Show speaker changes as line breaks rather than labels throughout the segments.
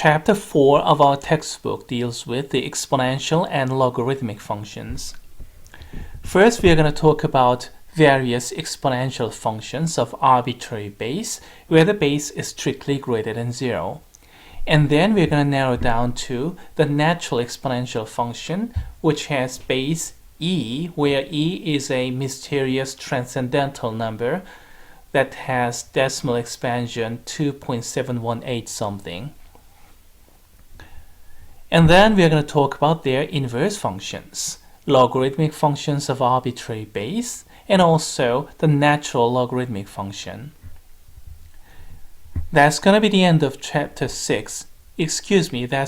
Chapter 4 of our textbook deals with the exponential and logarithmic functions. First, we are going to talk about various exponential functions of arbitrary base, where the base is strictly greater than 0. And then we're going to narrow down to the natural exponential function, which has base e, where e is a mysterious transcendental number that has decimal expansion 2.718 something. And then we're going to talk about their inverse functions, logarithmic functions of arbitrary base, and also the natural logarithmic function. That's going to be the end of chapter 6. That's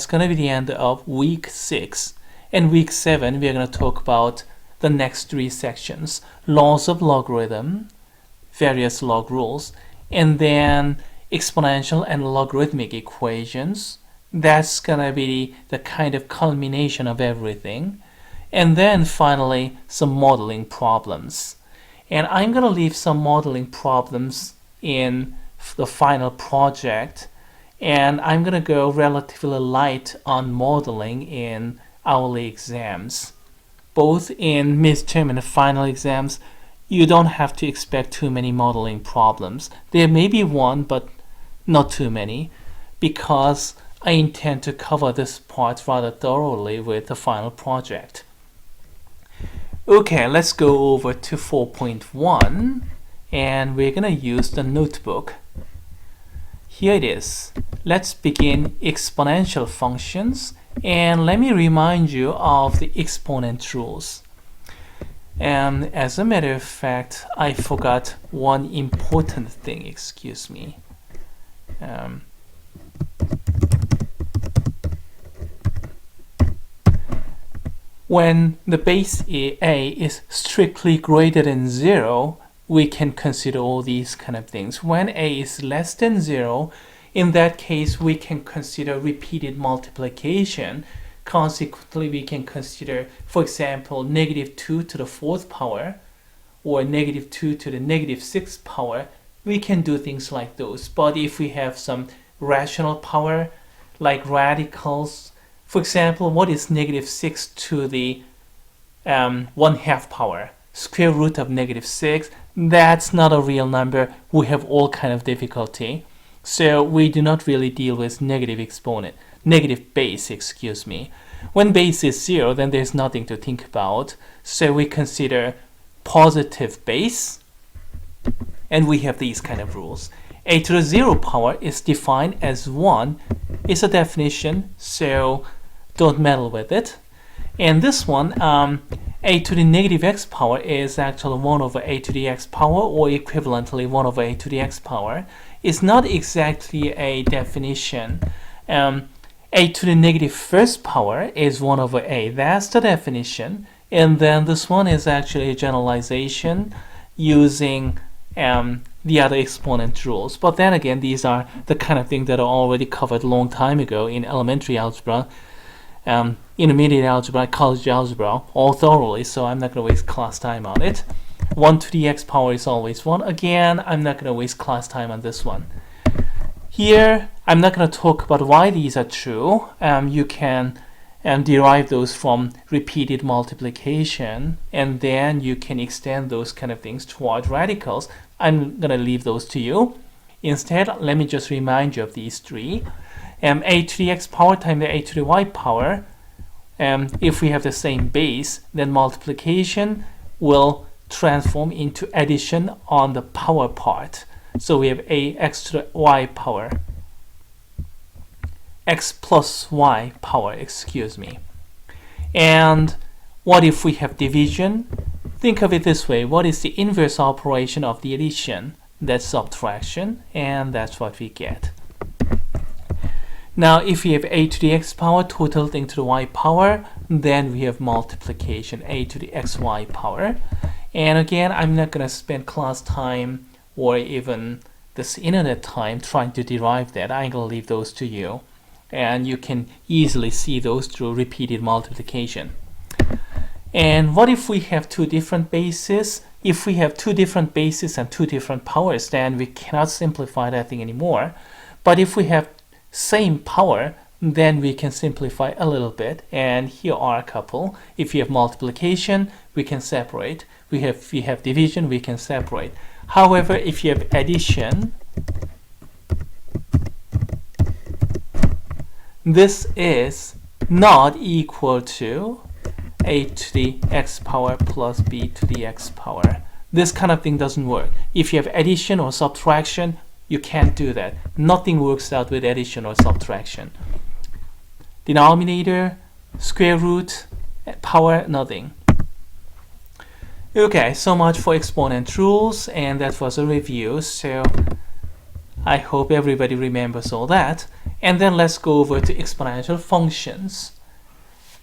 going to be the end of week 6. And week 7, we're going to talk about the next 3 sections, laws of logarithm, various log rules, and then exponential and logarithmic equations. That's going to be the kind of culmination of everything. And then finally, some modeling problems. And I'm going to leave some modeling problems in the final project. And I'm going to go relatively light on modeling in hourly exams. Both in midterm and final exams, you don't have to expect too many modeling problems. There may be one, but not too many, because I intend to cover this part rather thoroughly with the final project. Okay, let's go over to 4.1, and we're going to use the notebook. Here it is. Let's begin exponential functions, and let me remind you of the exponent rules. And as a matter of fact, I forgot one important thing, excuse me. When the base a is strictly greater than 0, we can consider all these kind of things. When a is less than 0, in that case, we can consider repeated multiplication. Consequently, we can consider, for example, negative 2 to the 4th power or negative 2 to the negative 6th power. We can do things like those. But if we have some rational power, like radicals, for example, what is negative 6 to the 1/2 power? Square root of negative 6. That's not a real number. We have all kind of difficulty. So we do not really deal with negative base, excuse me. When base is 0, then there's nothing to think about. So we consider positive base, and we have these kind of rules. A to the 0 power is defined as 1. It's a definition, so don't meddle with it. And this one, a to the negative x power is actually 1 over a to the x power, or equivalently 1 over a to the x power. It's not exactly a definition. A to the negative first power is 1 over a. That's the definition. And then this one is actually a generalization using the other exponent rules. But then again, these are the kind of things that are already covered a long time ago in elementary algebra, intermediate algebra, college algebra, all thoroughly, so I'm not going to waste class time on it. 1 to the x power is always 1. Again, I'm not going to waste class time on this one. Here, I'm not going to talk about why these are true. You can derive those from repeated multiplication, and then you can extend those kind of things toward radicals. I'm going to leave those to you. Instead, let me just remind you of these 3. A to the x power times a to the y power. If we have the same base, then multiplication will transform into addition on the power part. So we have a x to the y power, x plus y power, excuse me. And what if we have division? Think of it this way. What is the inverse operation of the addition? That's subtraction, and that's what we get. Now, if we have a to the x power totaled into the y power, then we have multiplication, a to the xy power. And again, I'm not going to spend class time or even this internet time trying to derive that. I'm going to leave those to you. And you can easily see those through repeated multiplication. And what if we have 2 different bases? If we have 2 different bases and 2 different powers, then we cannot simplify that thing anymore. But if we have same power, then we can simplify a little bit, and here are a couple. If you have multiplication, we can separate. If we have division, we can separate. However, if you have addition, this is not equal to a to the x power plus b to the x power. This kind of thing doesn't work. If you have addition or subtraction, you can't do that. Nothing works out with addition or subtraction. Denominator, square root, power, nothing. Okay, so much for exponent rules, and that was a review. So I hope everybody remembers all that. And then let's go over to exponential functions.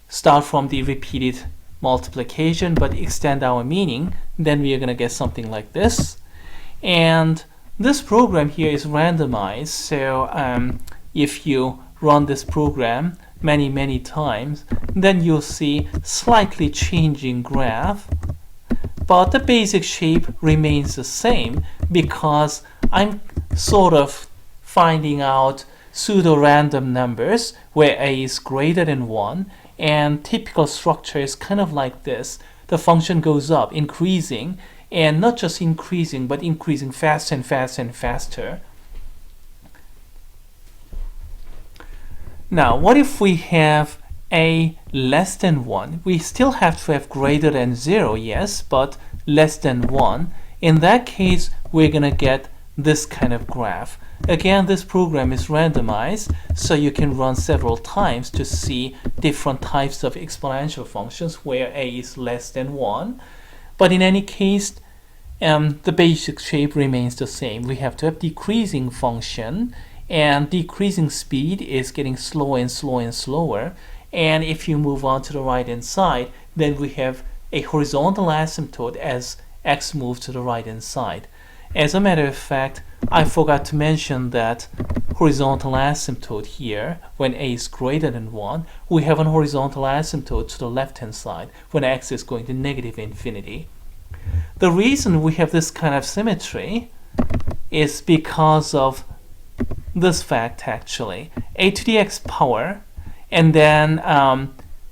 Start from the repeated multiplication, but extend our meaning. Then we are going to get something like this. And this program here is randomized. So if you run this program many times, then you'll see slightly changing graph. But the basic shape remains the same because I'm sort of finding out pseudo-random numbers where a is greater than 1, and typical structure is kind of like this. The function goes up, increasing, and not just increasing, but increasing faster and faster and faster. Now, what if we have a less than 1? We still have to have greater than 0, yes, but less than 1. In that case, we're going to get this kind of graph. Again, this program is randomized, so you can run several times to see different types of exponential functions where a is less than 1. But in any case, the basic shape remains the same. We have to have decreasing function, and decreasing speed is getting slower and slower and slower. And if you move on to the right hand side, then we have a horizontal asymptote as x moves to the right hand side. As a matter of fact, I forgot to mention that horizontal asymptote here, when a is greater than 1, we have an horizontal asymptote to the left hand side when x is going to negative infinity. The reason we have this kind of symmetry is because of this fact actually. A to the x power, and then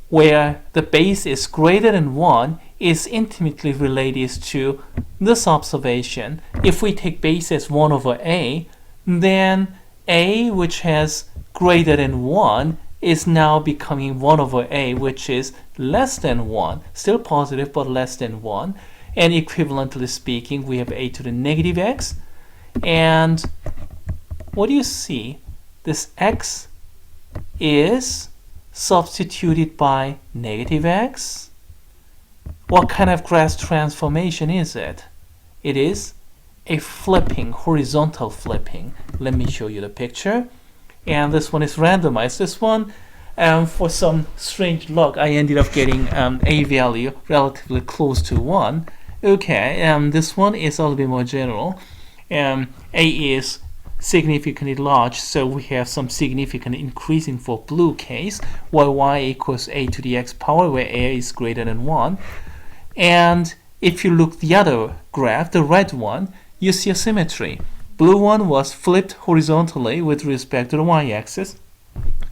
where the base is greater than 1 is intimately related to this observation. If we take base as 1 over a, then a, which has greater than 1, is now becoming 1 over a, which is less than 1. Still positive, but less than 1. And equivalently speaking, we have a to the negative x. And what do you see? This x is substituted by negative x. What kind of graph transformation is it? It is a flipping, horizontal flipping. Let me show you the picture. And this one is randomized. This one, for some strange luck, I ended up getting a value relatively close to 1. Okay, this one is a little bit more general. A is significantly large, so we have some significant increasing for blue case, while y equals a to the x power, where a is greater than 1. And if you look the other graph, the red one, you see a symmetry. Blue one was flipped horizontally with respect to the y-axis,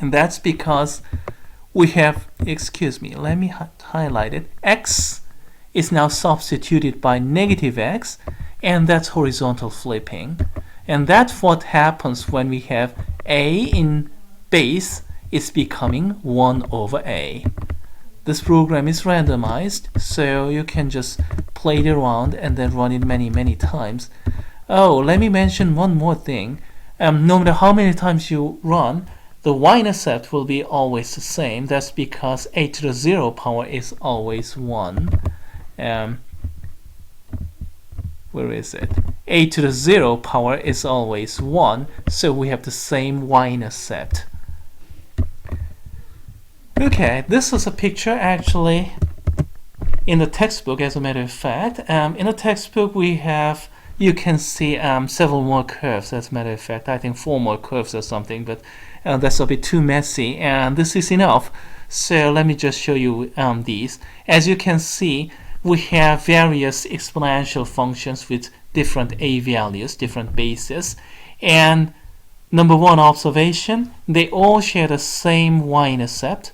and that's because we have, excuse me, let me highlight it, x is now substituted by negative x, and that's horizontal flipping. And that's what happens when we have a in base is becoming 1 over a. This program is randomized, so you can just play it around and then run it many times. Oh, let me mention one more thing. No matter how many times you run, the y-intercept will be always the same. That's because a to the 0 power is always 1. Where is it? A to the 0 power is always 1, so we have the same y-intercept. Okay, this is a picture actually in the textbook, as a matter of fact. In the textbook we have, you can see several more curves, as a matter of fact. I think 4 more curves or something, but that's a bit too messy, and this is enough. So let me just show you these. As you can see, we have various exponential functions with different a values, different bases, and number one observation, they all share the same y-intercept.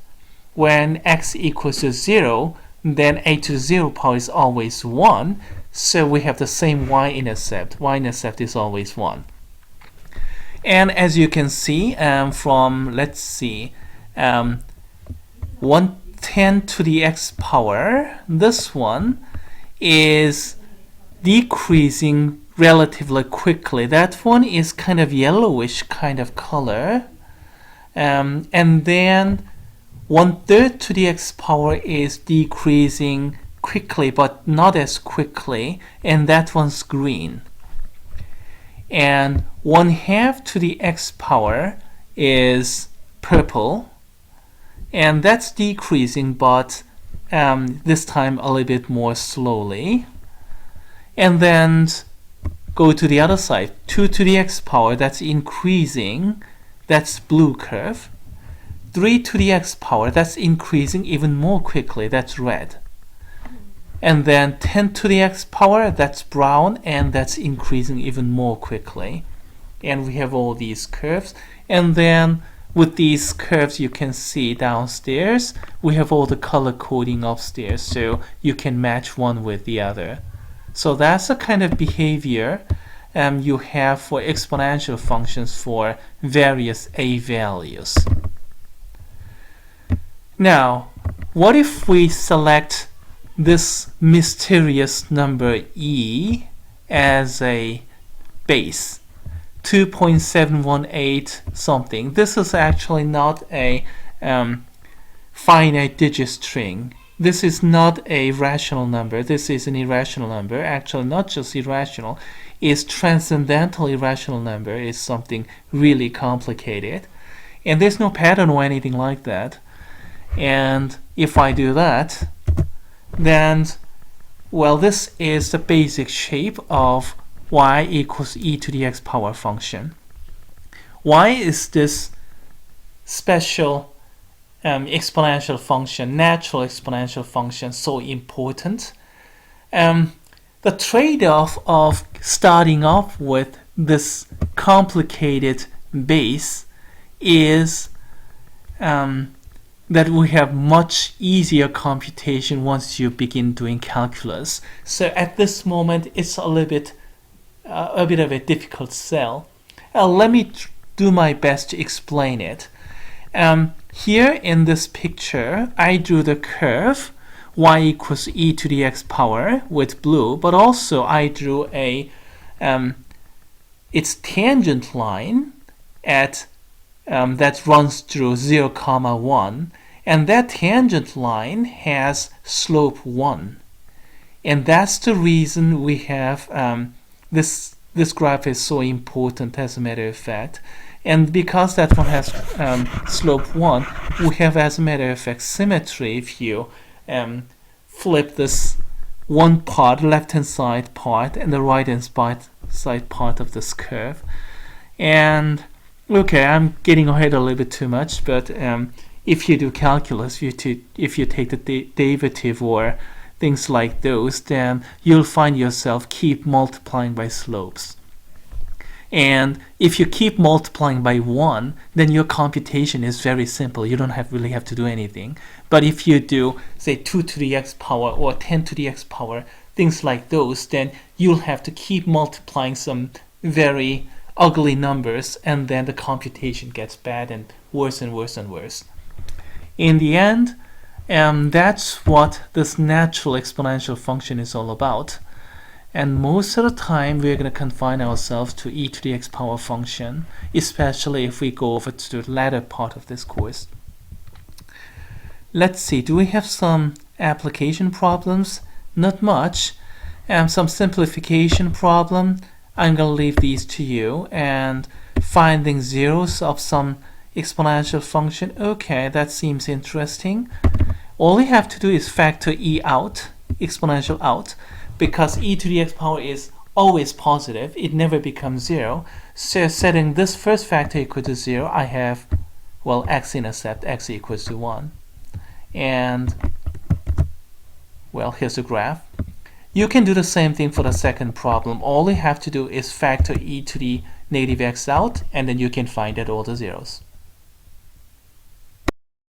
When x equals to 0, then a to the 0 power is always 1. So we have the same y-intercept. Y-intercept is always 1. And as you can see from, let's see, 110 to the x power, this one is decreasing relatively quickly. That one is kind of yellowish kind of color. And then 1/3 to the x power is decreasing quickly, but not as quickly, and that one's green. And 1/2 to the x power is purple, and that's decreasing, but this time a little bit more slowly. And then go to the other side, 2 to the x power, that's increasing, that's blue curve. 3 to the x power, that's increasing even more quickly, that's red. And then 10 to the x power, that's brown, and that's increasing even more quickly. And we have all these curves. And then with these curves, you can see downstairs, we have all the color coding upstairs, so you can match one with the other. So that's the kind of behavior you have for exponential functions for various a values. Now, what if we select this mysterious number e as a base, 2.718 something? This is actually not a finite digit string. This is not a rational number. This is an irrational number. Actually, not just irrational, it's transcendental irrational number. It's something really complicated. And there's no pattern or anything like that. And if I do that, then, well, this is the basic shape of y equals e to the x power function. Why is this special exponential function, natural exponential function, so important? The trade-off of starting off with this complicated base is that we have much easier computation once you begin doing calculus. So at this moment, it's a bit of a difficult sell. Let me do my best to explain it. Here in this picture, I drew the curve y equals e to the x power with blue, but also I drew its tangent line at that runs through 0, 1, and that tangent line has slope 1. And that's the reason we have this graph is so important, as a matter of fact. And because that one has slope 1, we have, as a matter of fact, symmetry if you flip this one part, left-hand side part, and the right-hand side part of this curve. And okay, I'm getting ahead a little bit too much, but if you do calculus, if you take the derivative or things like those, then you'll find yourself keep multiplying by slopes. And if you keep multiplying by 1, then your computation is very simple. You don't really have to do anything. But if you do, say, 2 to the x power or 10 to the x power, things like those, then you'll have to keep multiplying some very ugly numbers, and then the computation gets bad and worse and worse and worse. In the end, that's what this natural exponential function is all about. And most of the time, we're going to confine ourselves to e to the x power function, especially if we go over to the latter part of this course. Let's see, do we have some application problems? Not much. Some simplification problem. I'm going to leave these to you. And finding zeros of some exponential function. Okay, that seems interesting. All you have to do is factor e out, exponential out, because e to the x power is always positive. It never becomes 0. So setting this first factor equal to 0, I have, well, x-intercept, x equals to 1. And, well, here's the graph. You can do the same thing for the second problem. All you have to do is factor e to the negative x out, and then you can find out all the zeros.